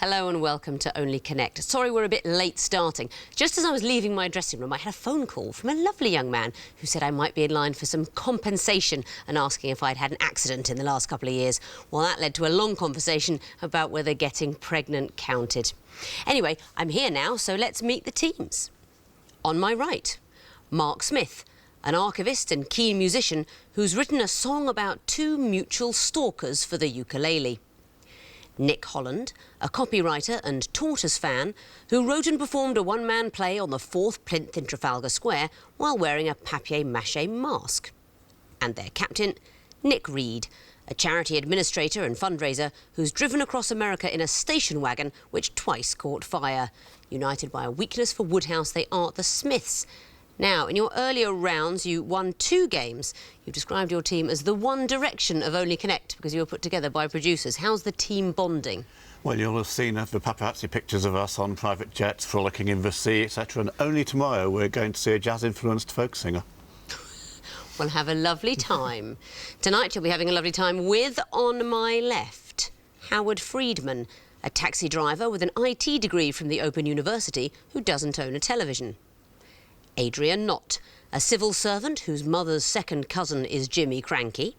Hello and welcome to Only Connect. Sorry we're a bit late starting. Just as I was leaving my dressing room, I had a phone call from a lovely young man who said I might be in line for some compensation and asking if I'd had an accident in the last couple of years. Well, that led to a long conversation about whether getting pregnant counted. Anyway, I'm here now, so let's meet the teams. On my right, Mark Smith, an archivist and keen musician who's written a song about two mutual stalkers for the ukulele. Nick Holland, a copywriter and tortoise fan who wrote and performed a one-man play on the 4th plinth in Trafalgar Square while wearing a papier-mâché mask. And their captain, Nick Reed, a charity administrator and fundraiser who's driven across America in a station wagon which twice caught fire. United by a weakness for Woodhouse, they are the Psmiths. Now, in your earlier rounds, you won 2 games. You described your team as the One Direction of Only Connect because you were put together by producers. How's the team bonding? Well, you'll have seen the paparazzi pictures of us on private jets, frolicking in the sea, etc. And only tomorrow we're going to see a jazz-influenced folk singer. Well, have a lovely time. Tonight you'll be having a lovely time with, on my left, Howard Friedman, a taxi driver with an IT degree from the Open University who doesn't own a television. Adrian Knott, a civil servant whose mother's second cousin is Jimmy Cranky.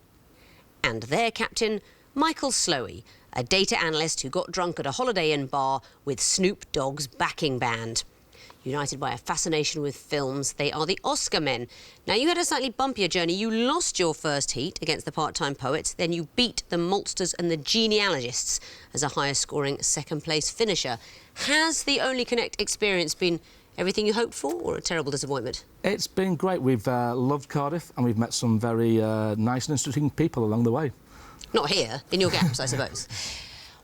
And their captain, Michael Slowey, a data analyst who got drunk at a Holiday Inn bar with Snoop Dogg's backing band. United by a fascination with films, they are the Oscar men. Now, you had a slightly bumpier journey. You lost your first heat against the Part-Time Poets, then you beat the Maltsters and the Genealogists as a higher-scoring second-place finisher. Has the Only Connect experience been everything you hoped for, or a terrible disappointment? It's been great. We've loved Cardiff, and we've met some very nice and interesting people along the way. Not here, in your gaps, I suppose.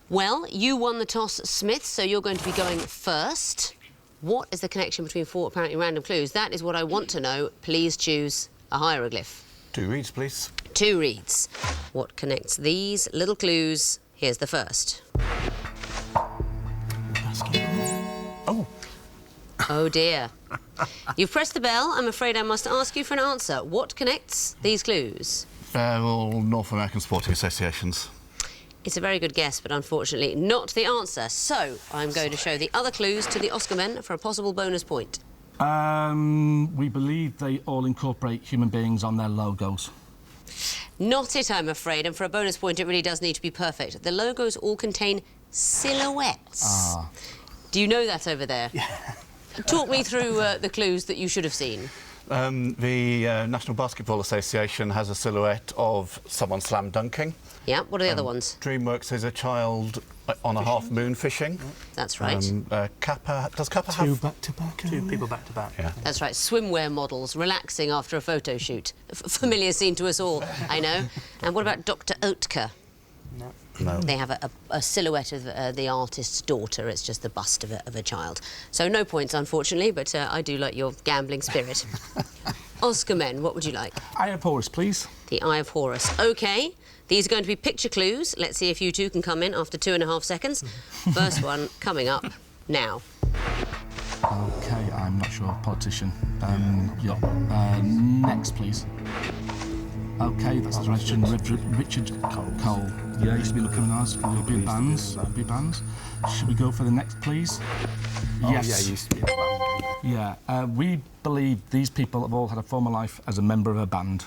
Well, you won the toss, Smith, so you're going to be going first. What is the connection between 4 apparently random clues? That is what I want to know. Please choose a hieroglyph. 2 reads, please. 2 reads. What connects these little clues? Here's the first. Oh. Oh dear. You've pressed the bell. I'm afraid I must ask you for an answer. What connects these clues? They're all North American sporting associations. It's a very good guess, but unfortunately not the answer. So I'm going to show the other clues to the Oscar men for a possible bonus point. We believe they all incorporate human beings on their logos. Not it, I'm afraid, and for a bonus point it really does need to be perfect. The logos all contain silhouettes. Ah. Do you know that over there? Yeah. Talk me through the clues that you should have seen. The National Basketball Association has a silhouette of someone slam dunking. Yeah, what are the other ones? DreamWorks is a child on a half moon fishing. That's right. Kappa, does Kappa Two have... back-to-back. 2 people back-to-back. Yeah. That's right, swimwear models relaxing after a photo shoot. Familiar scene to us all, I know. And what about Dr. Oetker? No. No. They have a silhouette of the artist's daughter. It's just the bust of a child. So no points, unfortunately, but I do like your gambling spirit. Oscar men, what would you like? Eye of Horus, please. The Eye of Horus. OK. These are going to be picture clues. Let's see if you two can come in after 2.5 seconds. First one coming up now. OK, I'm not sure. Politician. Next, please. OK, that's the direction. Richard Cole. Yeah, used to be looking at us. European bands. Should we go for the next, please? Oh, Yes. yeah, used to be in a band. Yeah, we believe these people have all had a former life as a member of a band.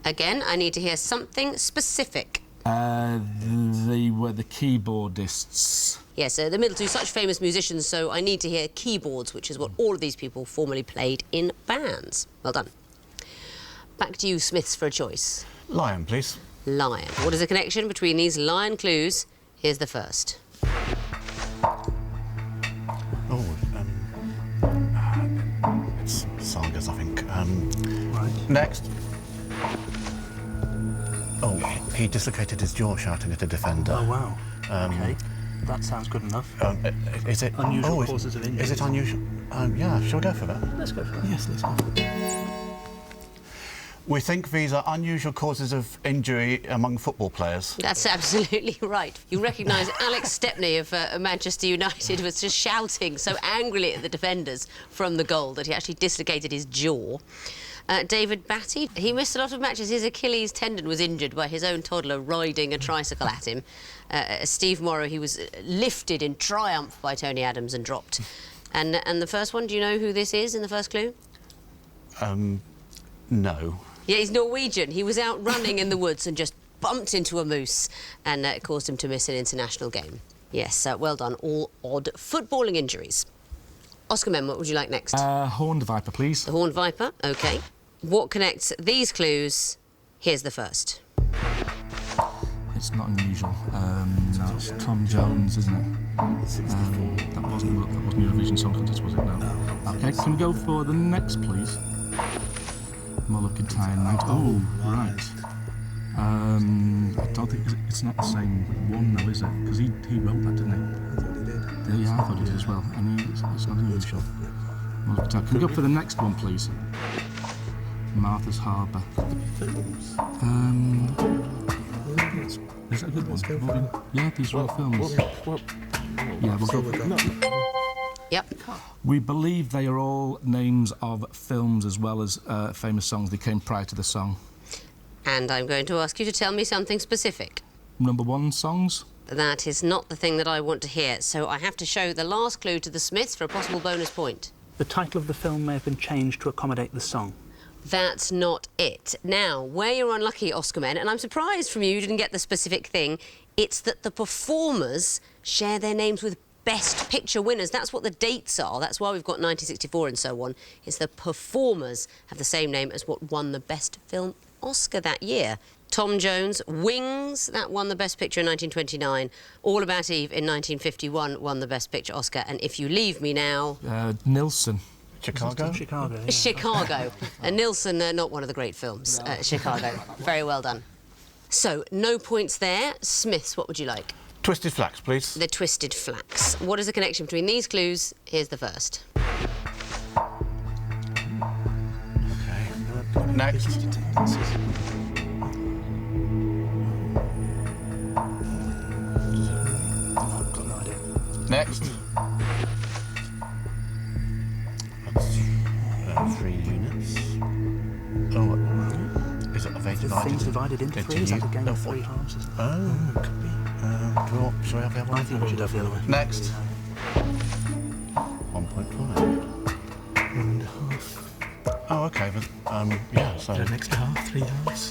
Again, I need to hear something specific. They were the keyboardists. Yes, the middle two, such famous musicians, so I need to hear keyboards, which is what all of these people formerly played in bands. Well done. Back to you, Smiths, for a choice. Lion, please. Lion. What is the connection between these lion clues? Here's the first. Oh, it's sagas, I think. Right. Next. Oh, he dislocated his jaw shouting at a defender. Oh, wow. OK. That sounds good enough. Is it... Unusual causes of injury. Is it unusual? Yeah, shall we go for that? Let's go for that. Yes, let's go for it. We think these are unusual causes of injury among football players. That's absolutely right. You recognise Alex Stepney of Manchester United was just shouting so angrily at the defenders from the goal that he actually dislocated his jaw. David Batty. He missed a lot of matches. His Achilles tendon was injured by his own toddler riding a tricycle at him. Steve Morrow, he was lifted in triumph by Tony Adams and dropped. And the first one, do you know who this is in the first clue? No. Yeah, he's Norwegian. He was out running in the woods and just bumped into a moose, and it caused him to miss an international game. Yes, well done. All odd footballing injuries. Oscar Men, what would you like next? Horned viper, please. The horned viper, OK. What connects these clues? Here's the first. It's not unusual. No, it's Tom Jones, isn't it? That wasn't Eurovision Song Contest, was it? No. OK, can we go for the next, please? Mull of Kintyre Night. Oh, right. I don't think it's not the same one, though, is it? Because he wrote that, didn't he? Yeah, I thought he did as well. I mean, it's not unusual. Can we go for the next one, please? Martha's Harbour. Is that a good one? Yeah, these are all films. Yeah, we'll go with that. Yep. We believe they are all names of films as well as famous songs that came prior to the song. And I'm going to ask you to tell me something specific. Number one songs? That is not the thing that I want to hear, so I have to show the last clue to the Smiths for a possible bonus point. The title of the film may have been changed to accommodate the song. That's not it. Now, where you're unlucky, Oscar Men, and I'm surprised from you didn't get the specific thing, it's that the performers share their names with Best Picture winners. That's what the dates are. That's why we've got 1964 and so on. It's the performers have the same name as what won the Best Film Oscar that year. Tom Jones, Wings, that won the Best Picture in 1929. All About Eve in 1951 won the Best Picture Oscar. And If You Leave Me Now... Nilsson. Chicago? Chicago, yeah. Chicago. Nilsson, not one of the great films. Chicago. Very well done. So, no points there. Smiths, what would you like? Twisted Flax, please. The Twisted Flax. What is the connection between these clues? Here's the first. OK. Next. I've got no idea. Next. That's 3 units. Oh, is it a Is things divided into three? Is that a game of 3 halves? Oh, could be. Shall we have the other one? I think we should have the other one. Next. 1.5. 1.5. Oh, OK, but, yeah, so... The next half, 3 halves.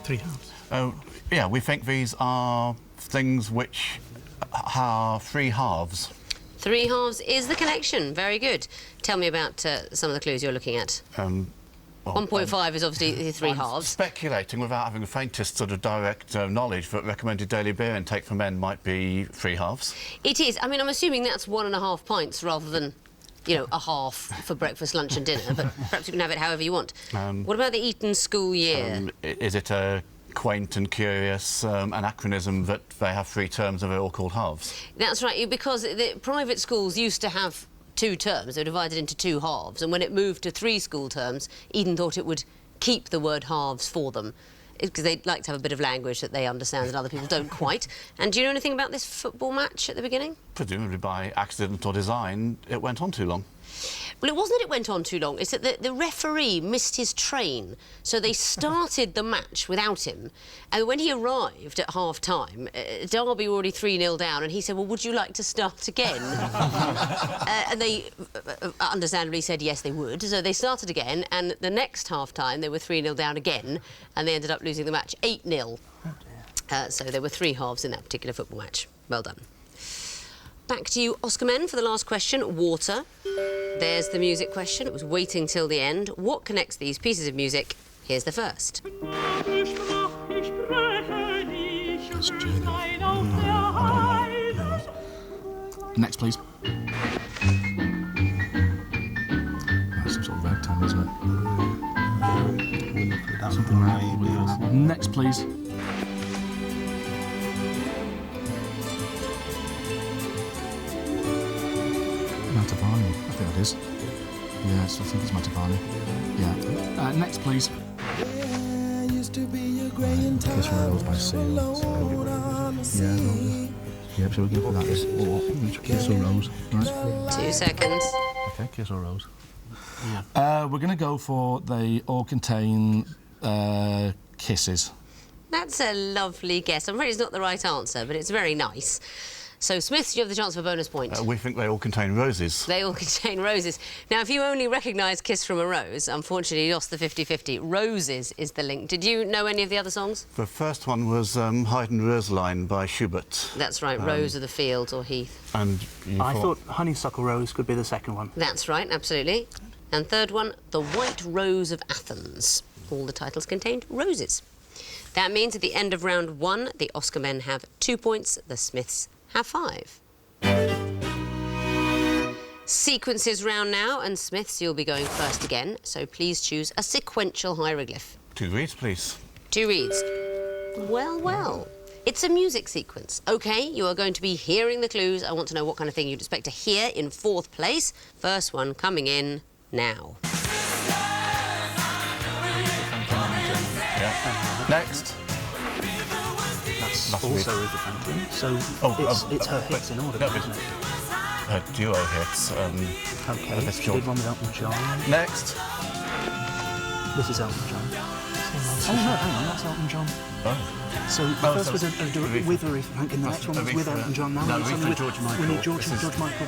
3 halves. Oh, yeah, we think these are things which are 3 halves. 3 halves is the connection. Very good. Tell me about some of the clues you're looking at. Well, 1.5 is obviously 3 halves. Speculating without having the faintest sort of direct knowledge that recommended daily beer intake for men might be 3 halves. It is. I mean, I'm assuming that's 1.5 pints rather than, you know, a half for breakfast, lunch and dinner, but perhaps you can have it however you want. What about the Eton school year? Is it a quaint and curious anachronism that they have 3 terms and they're all called halves? That's right, because the private schools used to have 2 terms. They were divided into 2 halves, and when it moved to 3 school terms, Eden thought it would keep the word halves for them, because they'd like to have a bit of language that they understand and other people don't quite. And do you know anything about this football match at the beginning? Presumably by accident or design, it went on too long. Well, it wasn't that it went on too long, it's that the referee missed his train, so they started the match without him. And when he arrived at half-time, Derby were already 3-0 down, and he said, well, would you like to start again? And they understandably said yes, they would, so they started again, and the next half-time, they were 3-0 down again, and they ended up losing the match 8-0. So there were 3 halves in that particular football match. Well done. Back to you, Oscar Men, for the last question. Water. There's the music question. It was waiting till the end. What connects these pieces of music? Here's the first. Next, please. That's some sort of ragtime, isn't it? Something like next, please. Mantovani, I think that is. Yes, I think it's Mantovani. Yeah. Next, please. Kiss from a Rose by Seal. Yeah, so we'll give it that. Kiss or Rose. Right. 2 seconds. Okay, Kiss or Rose. We're going to go for they all contain kisses. That's a lovely guess. I'm afraid it's not the right answer, but it's very nice. So, Smiths, you have the chance for a bonus point. We think they all contain roses. They all contain roses. Now, if you only recognise Kiss from a Rose, unfortunately you lost the 50-50. Roses is the link. Did you know any of the other songs? The first one was Haydn Röslein by Schubert. That's right, Rose of the Fields or Heath. And I thought Honeysuckle Rose could be the second one. That's right, absolutely. And third one, The White Rose of Athens. All the titles contained roses. That means at the end of round 1, the Oscar men have 2 points, the Smiths have 5. Sequences round now, and Smiths, you'll be going first again, so please choose a sequential hieroglyph. 2 reads, please. 2 reads. Well, well. It's a music sequence. OK, you are going to be hearing the clues. I want to know what kind of thing you'd expect to hear in 4th place. First one coming in now. Yeah. Next. That's That's also weird. Aretha Franklin, so it's her hits in order, no, isn't it? Her duo hits. OK, Miss she John. did one with Elton John. Next. This is Elton John. Oh, no, hang on, that's Elton John. Oh. So the first was with Aretha Franklin, the next one was with Aretha. Elton John. Now No, we need Aretha something and George Michael. We need George This is- George Michael.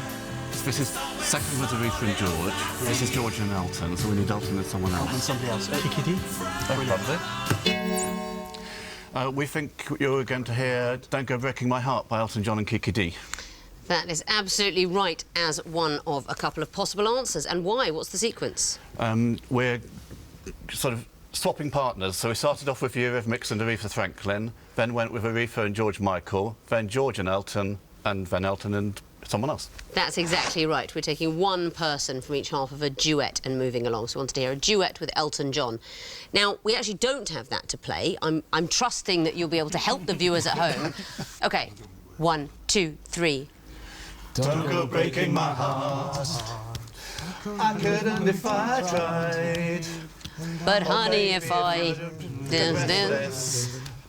This is second was Aretha and George. This is George and Elton, so we need Elton and someone else. And somebody else. Kiki D. We think you're going to hear Don't Go Breaking My Heart by Elton John and Kiki D. That is absolutely right as one of a couple of possible answers. And why? What's the sequence? We're sort of swapping partners. So we started off with Eurythmics and Aretha Franklin, then went with Aretha and George Michael, then George and then Elton and someone else. That's exactly right. We're taking one person from each half of a duet and moving along. So we wanted to hear a duet with Elton John. Now, we actually don't have that to play. I'm trusting that you'll be able to help the viewers at home. OK, 1, 2, 3. Don't go breaking my heart. I couldn't if I tried. But honey, if I...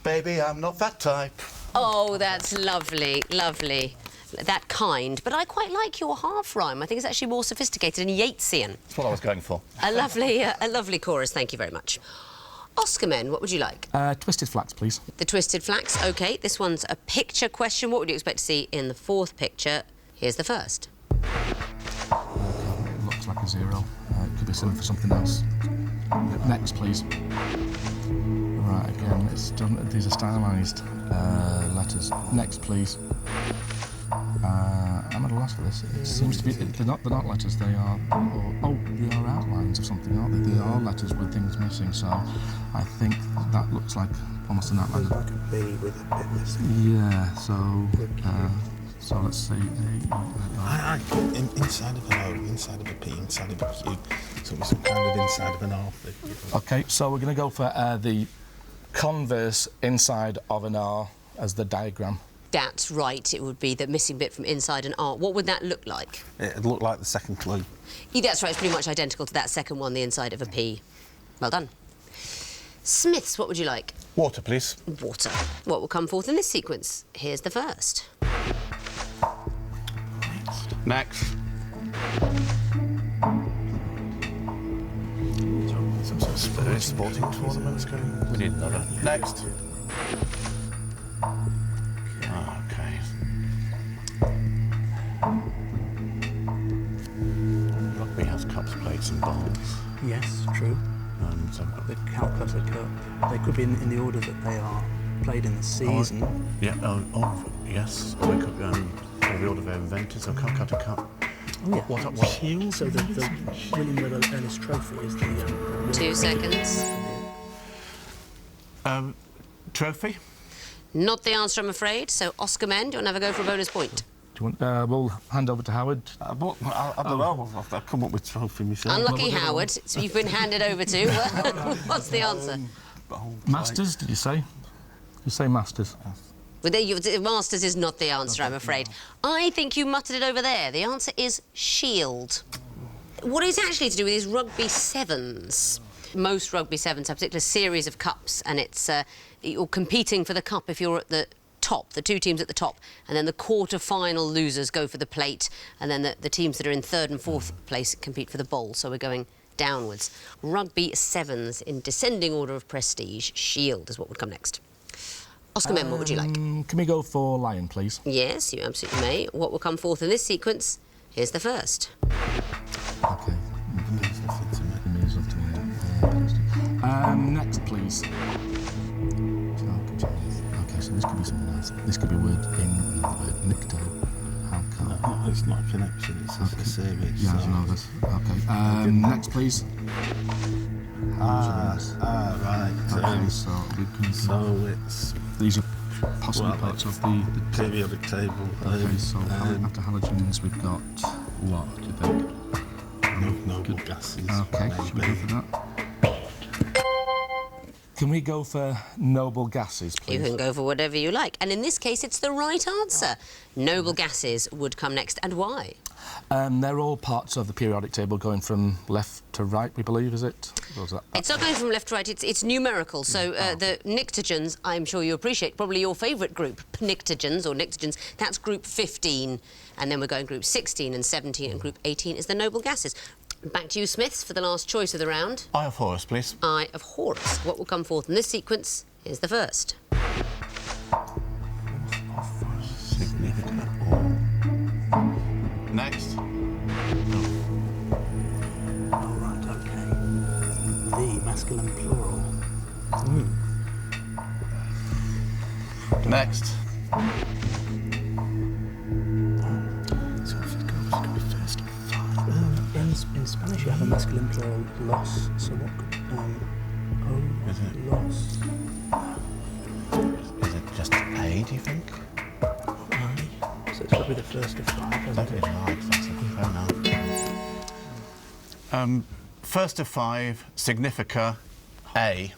Baby, I'm not that type. Oh, that's lovely, lovely. That kind. But I quite like your half rhyme. I think it's actually more sophisticated and Yeatsian. That's what I was going for. A lovely chorus. Thank you very much. Oscar men, what would you like? Twisted Flax, please. The Twisted Flax. OK, this one's a picture question. What would you expect to see in the 4th picture? Here's the first. Looks like a 0. It could be something for something else. Next, please. Right, again, it's done. These are stylised letters. Next, please. I'm at a loss for this. It seems to be they're not letters. They are they are outlines of something, aren't they? They are letters with things missing. So I think that looks like almost an outline. Like a B with a bit missing. Yeah. So let's see. Inside of an O, inside of a P, inside of a Q. So it's some kind of inside of an R. Okay, so we're going to go for the converse inside of an R as the diagram. That's right. It would be the missing bit from inside an R. What would that look like? It'd look like the second clue. Yeah, that's right. It's pretty much identical to that second one, the inside of a P. Well done. Smiths, what would you like? Water, please. Water. What will come forth in this sequence? Here's the first. Next. Some sort of sporting tournaments going. We need another. Next. Okay. Rugby has cups, plates and bowls. Yes, true. And The Calcutta Cup. They could be in the order that they are played in the season. yeah, yes. So it could be the order they're invented, so Calcutta Cup. Oh, yeah. What? So the William Weller Ellis Trophy is the... 2 seconds. Trophy? Not the answer, I'm afraid. So, Oscar men, you'll never go for a bonus point. Do you want? We'll hand over to Howard. I don't know. I've come up with trophy myself. Unlucky Howard, so you've been handed over to. Well, what's the answer? Masters? Did you say? You say Masters? Well, Masters is not the answer, I'm afraid. I think you muttered it over there. The answer is Shield. What it's actually to do with is rugby sevens. Most rugby sevens have a particular series of cups, and it's you're competing for the cup if you're at the top, the 2 teams at the top, and then the quarter-final losers go for the plate, and then the teams that are in 3rd and 4th place compete for the bowl. So we're going downwards. Rugby sevens in descending order of prestige. Shield is what would come next. Oscar Men, what would you like? Can we go for Lion, please? Yes, you absolutely may. What will come forth in this sequence? Here's the first. Okay. Means nothing to me. It means nothing to me. Next, please. Okay, so this could be something else. This could be a word in another word. Nicto. How It's not a connection, it's a series. Yeah, so. I know this. Okay. Next, please. Right. Okay, so we can. So it's These are possibly parts of the periodic table. Okay, so after halogens we've got what, do you think? Noble gases. Okay, should we go for that? Can we go for noble gases, please? You can go for whatever you like. And in this case, it's the right answer. Noble gases would come next. And why? They're all parts of the periodic table going from left to right, we believe, is it? Or is that... It's not going from left to right, it's numerical. So the pnictogens, I'm sure you appreciate, probably your favourite group, pnictogens or pnictogens, that's group 15. And then we're going group 16 and 17, and group 18 is the noble gases. Back to you, Smiths, for the last choice of the round. Eye of Horus, please. Eye of Horus. What will come forth in this sequence is the first. Significant or... Next. Oh, right, OK. The masculine plural. Next. So if it goes, it could be first of 5. In Spanish, you have a masculine plural, los. So what could... Is it? Los. Is it just A, do you think? I. So it's got to be the first of 5, hasn't That it? is right, that's a fair enough. First of 5, Significa A.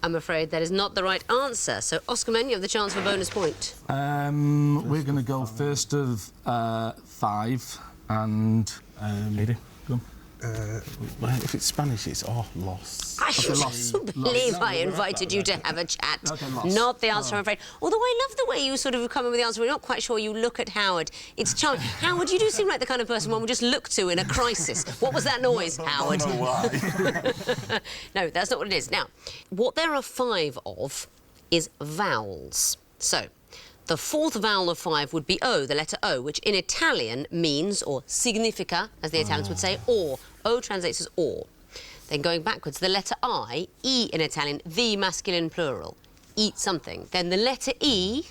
I'm afraid that is not the right answer. So, Oscar Men, you have the chance for a bonus point. we're going to go first of 5 and... Lady, go on. Well, if it's Spanish, it's los. I can't believe I invited you to have a chat. Okay, lost. Not the answer, I'm afraid. Although I love the way you sort of come in with the answer. We're not quite sure. You look at Howard. It's charming. Howard, you do seem like the kind of person one would just look to in a crisis. What was that noise, Howard? I don't know why. No, that's not what it is. Now, what there are 5 of is vowels. So, the 4th vowel of 5 would be O, the letter O, which in Italian means, or significa, as the Italians would say, or. O translates as or. Then going backwards, the letter I, E in Italian, the masculine plural, eat something. Then the letter E,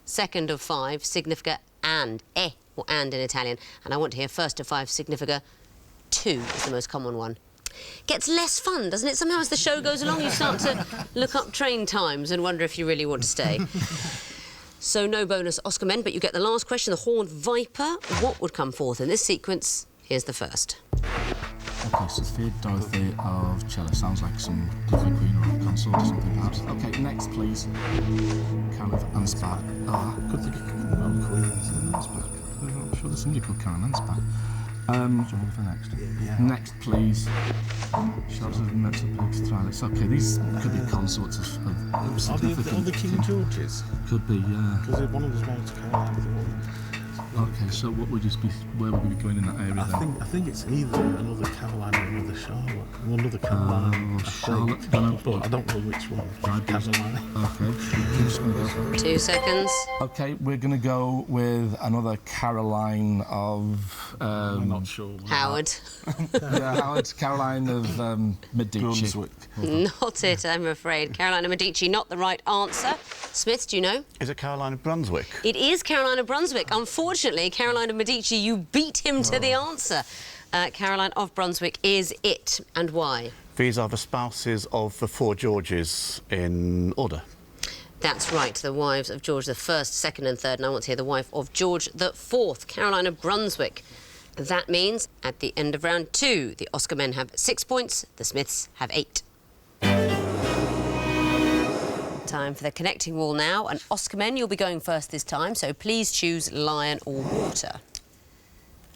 2nd of 5, significa and, or and in Italian. And I want to hear 1st of 5, significa 2 is the most common one. Gets less fun, doesn't it? Somehow as the show goes along, you start to look up train times and wonder if you really want to stay. So no bonus, Oscar Men, but you get the last question, the horned viper. What would come forth in this sequence? Here's the first. Okay, Sophia Dorothy of cello. Sounds like some Disney queen or a consort or something, perhaps. Okay, next, please. Karen of Ansbach. Oh, I could think of Queens and Ansbach. I'm sure there's somebody called Karen Ansbach. Do you want to go for next? Yeah. Next, please. Shards of Metal Pigs, Trilix. Okay, these could be consorts of Are they significant... the King Georges? Could be, yeah. Because one of them's married to Caroline. Okay, so what would you be... Where would we be going in that area then? I think it's either another Caroline or another Charlotte. Well, another Caroline. Charlotte, But I don't know which one. Caroline. Okay, I'm just going to go for it. 2 seconds. Okay, we're going to go with another Caroline of... I'm not sure. Howard. yeah, Howard, Caroline of Medici. Brunswick. Not it, I'm afraid. Carolina Medici, not the right answer. Smith, do you know? Is it Caroline of Brunswick? It is Caroline of Brunswick. Unfortunately, Caroline of Medici, you beat him to the answer. Caroline of Brunswick is it. And why? These are the spouses of the 4 Georges in order. That's right, the wives of George I, 2nd and 3rd, and I want to hear the wife of George IV, Caroline of Brunswick. That means, at the end of round 2, the Oscar Men have 6 points, the Smiths have 8. Time for the connecting wall now, and Oscar Men, you'll be going first this time, so please choose lion or water.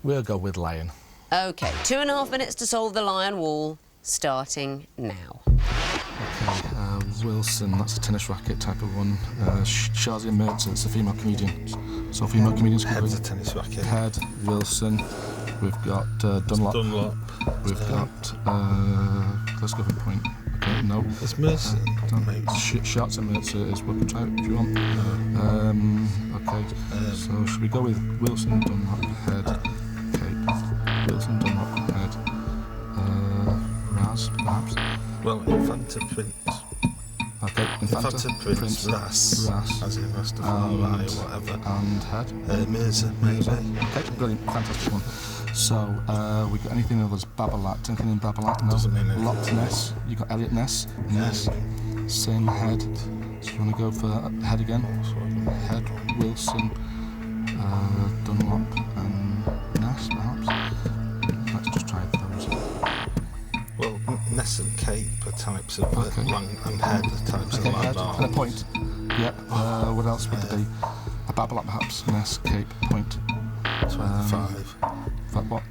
We'll go with lion. OK, 2.5 minutes to solve the lion wall, starting now. Okay, Wilson, that's a tennis racket type of one. Shazia Mertz, it's a female comedian. So female comedians. Head's a tennis racket. Head, Wilson. We've got Dunlop. We've got. Let's go for point. Okay, no. It's Mercer. Shots and Mercer is what type do you want? Okay. So should we go with Wilson, Dunlop, Head, Cape, Wilson, Dunlop, Head, Raz, perhaps. Well, Infanta Prince. Okay, Infanta Prince, Ras, as in Rastafari or whatever. And Head. Mirza, maybe. Okay, brilliant, fantastic one. So, we got anything that was Babolat? Anything in Babolat? No. Doesn't mean anything. Loch Ness. You got Elliot Ness. Ness. Sin, Head. So you want to go for Head again? Head, Wilson, Dunlop, and Ness, perhaps. Let's just try those. Well, Ness and Cape are types of Okay. and Head are types of Head. landmarks. And a point. Yeah. What else would there be? A Babolat, perhaps. Ness, Cape, point. 25. What?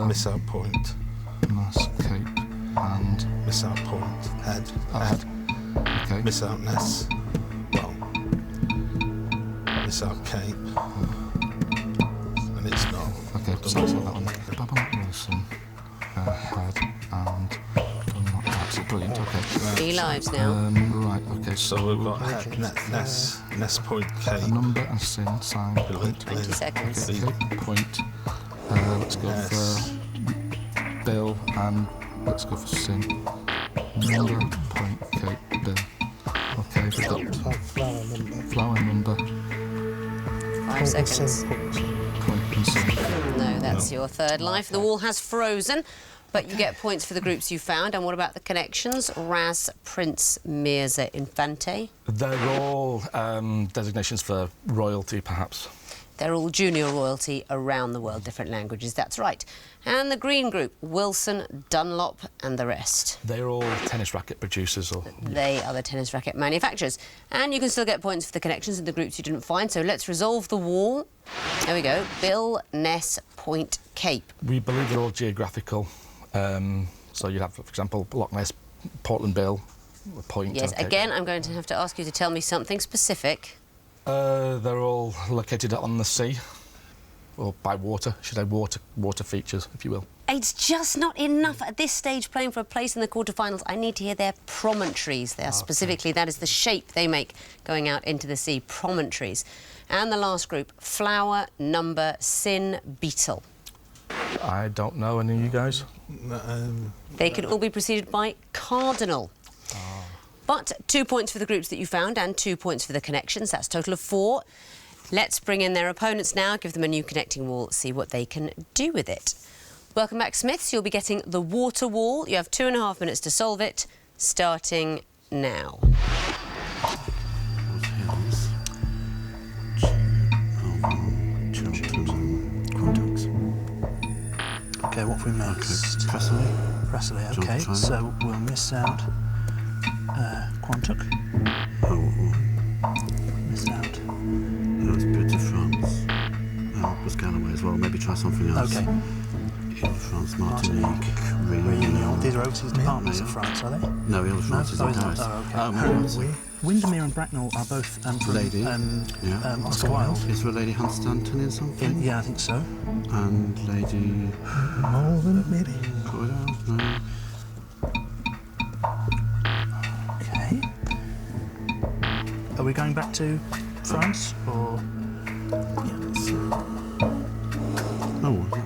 Miss out point. Ness, Cape, and Miss out point. Head. Head. Okay. Miss out Ness. Well, miss out Cape. And it's not. Okay, so that's that one. Babolat, Wilson, Head, and Dunlop. Absolutely brilliant. Okay. 3 lives now. Right. Okay. So we've got Head, Ness point, a Cape. number and sin sign point. 20 seconds. Okay, point. Let's go Yes. for Bill and let's go for sin. Number, point, Cape, Bill. Okay, we've got flower number, 5 seconds. point and sin. No, that's your 3rd life. The wall has frozen, but you get points for the groups you found. And what about the connections? Raz, Prince, Mirza, Infante. They're all designations for royalty, perhaps. They're all junior royalty around the world, different languages, that's right. And the green group, Wilson, Dunlop and the rest. They're all tennis racket producers, or They are the tennis racket manufacturers. And you can still get points for the connections in the groups you didn't find, so let's resolve the wall. There we go. Bill, Ness, Point, Cape. we believe they're all geographical. So you'd have, for example, Loch Ness, Portland Bill, a point. Yes, okay. again, I'm going to have to ask you to tell me something specific. They're all located on the sea, or by water, should I say water features, if you will. It's just not enough at this stage playing for a place in the quarterfinals. I need to hear their promontories. They are specifically, that is the shape they make going out into the sea, promontories. And the last group, flower, number, sin, beetle. I don't know any of you guys. They could all be preceded by cardinal. But 2 points for the groups that you found and 2 points for the connections. That's a total of 4. Let's bring in their opponents now, give them a new connecting wall, see what they can do with it. Welcome back, Smiths. You'll be getting the water wall. You have 2.5 minutes to solve it, starting now. Okay, what have we missed? Presley. Presley, okay. John So we'll miss out Quantock. Miss out. That was Bit of France. That was Galloway as well. Maybe try something else. Okay. Ile de France, Martinique, Réunion. These are overseas departments of France, are they? No, Ile de France is in it's not. Paris. Oh, okay. Windermere and Bracknell are both from Lady. Yeah. Oscar Wilde. Is there a Lady Hunstanton in something? Yeah, I think so. And Lady... Malvern, maybe. Corridor? No. Okay. Are we going back to France or? Oh, yeah.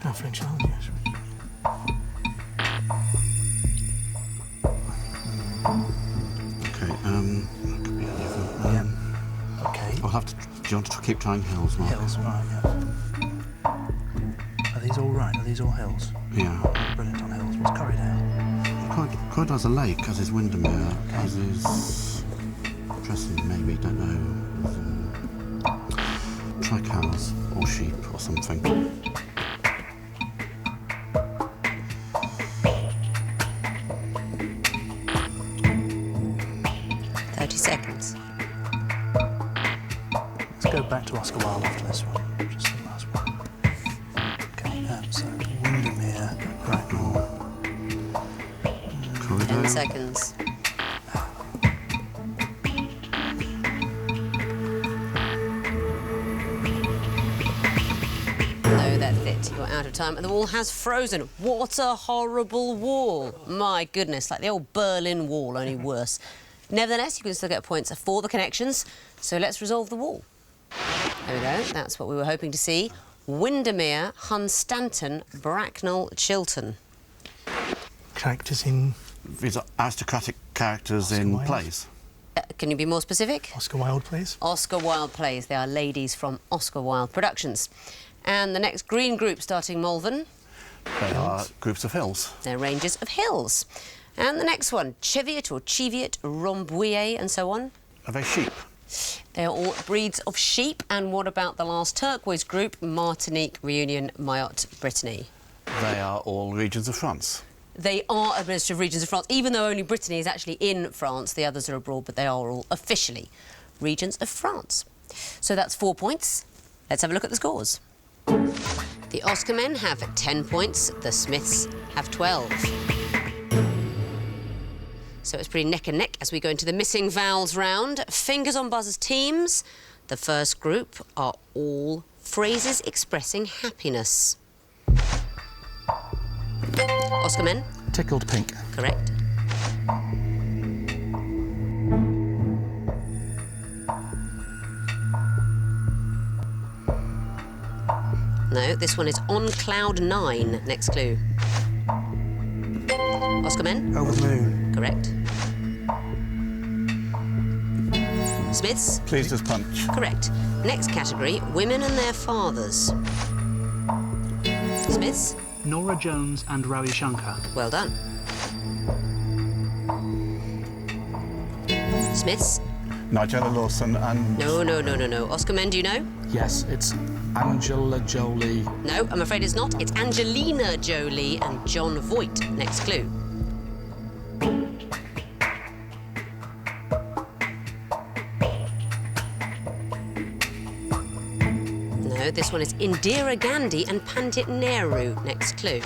Oh, French Island, yes. Okay, that could be any of them. Okay. I'll have to... Do you want to keep trying hills, Mark? Hills, right, yeah. Are these all right? Are these all hills? Yeah. Brilliant on hills. What's Corridor? Corridor's a lake, as is Windermere, as is... Presley, maybe, don't know. Try cows, or sheep, or something. Seconds. Let's go back to Oscar Wilde after this one. Just the last one. Okay, so Windermere, Bracknell. 10 seconds. You're out of time, and the wall has frozen. What a horrible wall. My goodness, like the old Berlin Wall, only worse. Nevertheless, you can still get points for the connections, so let's resolve the wall. There we go, that's what we were hoping to see. Windermere, Hunstanton, Bracknell, Chiltern. Characters in These are aristocratic characters Oscar in Wilde. plays. Can you be more specific? Oscar Wilde plays. Oscar Wilde plays. They are ladies from Oscar Wilde Productions. And the next green group starting Malvern. They are groups of hills. They're ranges of hills. And the next one, Cheviot or Cheviot, Rambouillet and so on. Are they sheep? They are all breeds of sheep. And what about the last turquoise group, Martinique, Réunion, Mayotte, Brittany? They are all regions of France. They are administrative regions of France, even though only Brittany is actually in France. The others are abroad, but they are all officially regions of France. So that's 4 points. Let's have a look at the scores. The Oscar men have 10 points. The Smiths have 12. So it's pretty neck and neck as we go into the missing vowels round. Fingers on buzzers teams. The first group are all phrases expressing happiness. Oscar men? Tickled pink. Correct. No, this one is on cloud 9. Next clue. Oscar men? Over the moon. Correct. Smiths? Pleased as punch. Correct. Next category, women and their fathers. Smiths? Nora Jones and Ravi Shankar. Well done. Smiths? Nigella Lawson and... No. Oscar men, do you know? Yes, it's Angela Jolie. No, I'm afraid it's not. It's Angelina Jolie and John Voight. Next clue. No, this one is Indira Gandhi and Pandit Nehru. Next clue.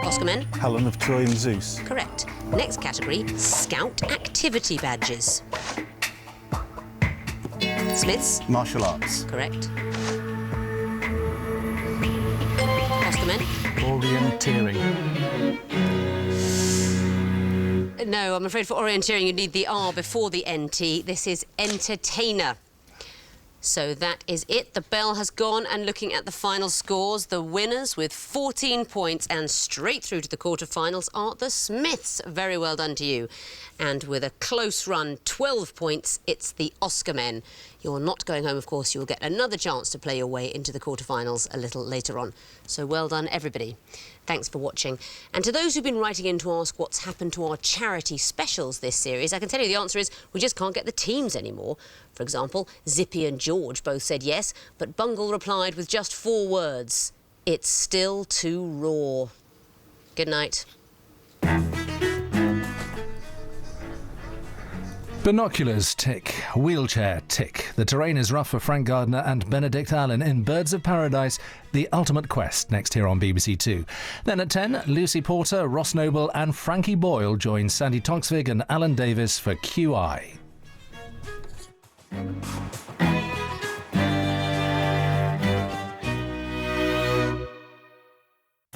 Oscar men? Helen of Troy and Zeus. Correct. Next category, Scout activity badges. Smiths? Martial arts. Correct. Oscar men? Orienteering. No, I'm afraid for orienteering you need the R before the NT. This is entertainer. So that is it. The bell has gone, and looking at the final scores, the winners with 14 points and straight through to the quarterfinals are the Smiths. Very well done to you. And with a close run, 12 points, it's the Oscar men. You're not going home, of course. You'll get another chance to play your way into the quarterfinals a little later on. So well done, everybody. Thanks for watching. And to those who've been writing in to ask what's happened to our charity specials this series, I can tell you the answer is we just can't get the teams anymore. For example, Zippy and George both said yes, but Bungle replied with just 4 words. It's still too raw. Good night. Binoculars, tick. Wheelchair, tick. The terrain is rough for Frank Gardner and Benedict Allen in Birds of Paradise, The Ultimate Quest, next here on BBC Two. Then at 10, Lucy Porter, Ross Noble and Frankie Boyle join Sandy Toksvig and Alan Davis for QI.